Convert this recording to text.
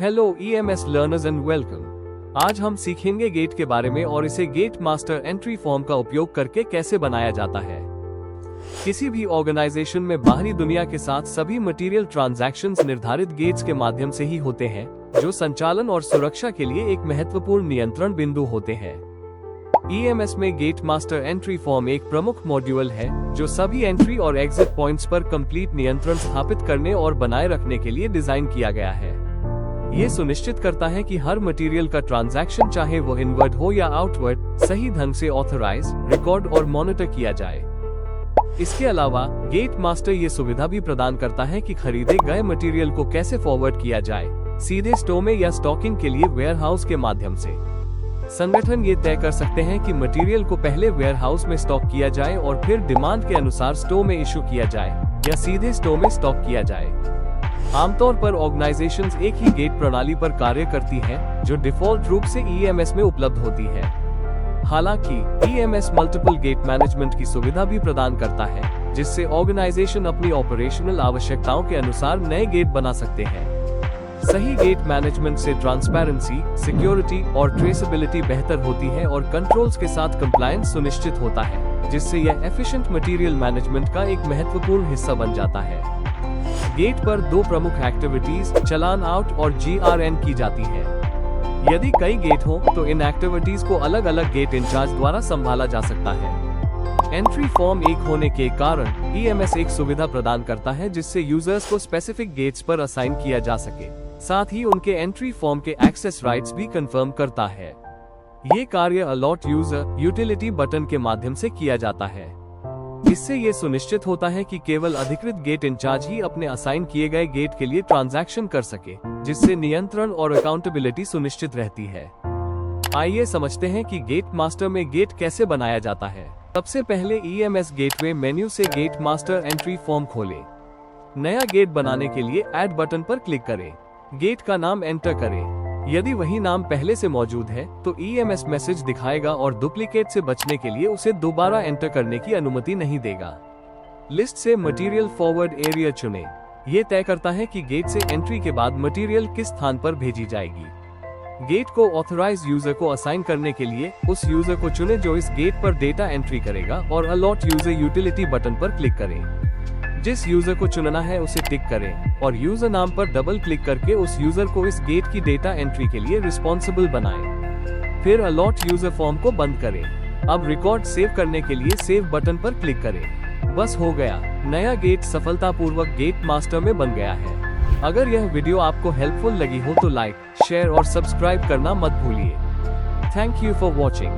Hello EMS learners and welcome. आज हम सीखेंगे गेट के बारे में और इसे गेट मास्टर एंट्री फॉर्म का उपयोग करके कैसे बनाया जाता है। किसी भी ऑर्गेनाइजेशन में बाहरी दुनिया के साथ सभी मटेरियल ट्रांजैक्शंस निर्धारित गेट्स के माध्यम से ही होते हैं, जो संचालन और सुरक्षा के लिए एक महत्वपूर्ण नियंत्रण बिंदु होते हैं। EMS में गेट मास्टर एंट्री फॉर्म एक प्रमुख मॉड्यूल है जो सभी एंट्री और एग्जिट पॉइंट्स पर कंप्लीट नियंत्रण स्थापित करने और बनाए रखने के लिए डिजाइन किया गया है। ये सुनिश्चित करता है कि हर मटेरियल का ट्रांजैक्शन, चाहे वो इनवर्ड हो या आउटवर्ड, सही ढंग से ऑथराइज, रिकॉर्ड और मॉनिटर किया जाए। इसके अलावा गेट मास्टर ये सुविधा भी प्रदान करता है कि खरीदे गए मटेरियल को कैसे फॉरवर्ड किया जाए, सीधे स्टोर में या स्टॉकिंग के लिए वेयरहाउस के माध्यम से। संगठन ये तय कर सकते हैं कि मटेरियल को पहले वेयरहाउस में स्टॉक किया जाए और फिर डिमांड के अनुसार स्टोर में इशू किया जाए या सीधे स्टोर में स्टॉक किया जाए। आमतौर पर ऑर्गेनाइजेशंस एक ही गेट प्रणाली पर कार्य करती हैं, जो डिफॉल्ट रूप से EMS में उपलब्ध होती है। हालांकि EMS मल्टीपल गेट मैनेजमेंट की सुविधा भी प्रदान करता है, जिससे ऑर्गेनाइजेशन अपनी ऑपरेशनल आवश्यकताओं के अनुसार नए गेट बना सकते हैं। सही गेट मैनेजमेंट से ट्रांसपेरेंसी, सिक्योरिटी और ट्रेसेबिलिटी बेहतर होती है और कंट्रोल्स के साथ कंप्लायंस सुनिश्चित होता है, जिससे यह एफिशिएंट मटेरियल मैनेजमेंट का एक महत्वपूर्ण हिस्सा बन जाता है। गेट पर दो प्रमुख एक्टिविटीज, चालान आउट और GRN की जाती है। यदि कई गेट हो तो इन एक्टिविटीज को अलग अलग गेट इंचार्ज द्वारा संभाला जा सकता है। एंट्री फॉर्म एक होने के कारण EMS एक सुविधा प्रदान करता है जिससे यूजर्स को स्पेसिफिक गेट्स पर असाइन किया जा सके, साथ ही उनके एंट्री फॉर्म के एक्सेस राइट्स भी कंफर्म करता है। ये कार्य अलॉट यूजर यूटिलिटी बटन के माध्यम से किया जाता है। इससे ये सुनिश्चित होता है कि केवल अधिकृत गेट इंचार्ज ही अपने असाइन किए गए गेट के लिए ट्रांजैक्शन कर सके, जिससे नियंत्रण और अकाउंटेबिलिटी सुनिश्चित रहती है। आइए समझते हैं कि गेट मास्टर में गेट कैसे बनाया जाता है। सबसे पहले EMS गेटवे मेन्यू से गेट मास्टर एंट्री फॉर्म खोलें। नया गेट बनाने के लिए ऐड बटन पर क्लिक करें। गेट का नाम एंटर करें। यदि वही नाम पहले से मौजूद है तो EMS मैसेज दिखाएगा और डुप्लीकेट से बचने के लिए उसे दोबारा एंटर करने की अनुमति नहीं देगा। लिस्ट से मटेरियल फॉरवर्ड एरिया चुनें। ये तय करता है कि गेट से एंट्री के बाद मटेरियल किस स्थान पर भेजी जाएगी। गेट को ऑथराइज यूजर को असाइन करने के लिए उस यूजर को चुनें जो इस गेट पर डेटा एंट्री करेगा और अलॉट यूजर यूटिलिटी बटन पर क्लिक करें। जिस यूजर को चुनना है उसे टिक करें और यूजर नाम पर डबल क्लिक करके उस यूजर को इस गेट की डेटा एंट्री के लिए रिस्पॉन्सिबल बनाएं। फिर अलॉट यूजर फॉर्म को बंद करें। अब रिकॉर्ड सेव करने के लिए सेव बटन पर क्लिक करें। बस हो गया, नया गेट सफलतापूर्वक गेट मास्टर में बन गया है। अगर यह वीडियो आपको हेल्पफुल लगी हो तो लाइक, शेयर और सब्सक्राइब करना मत भूलिए। Thank you for watching.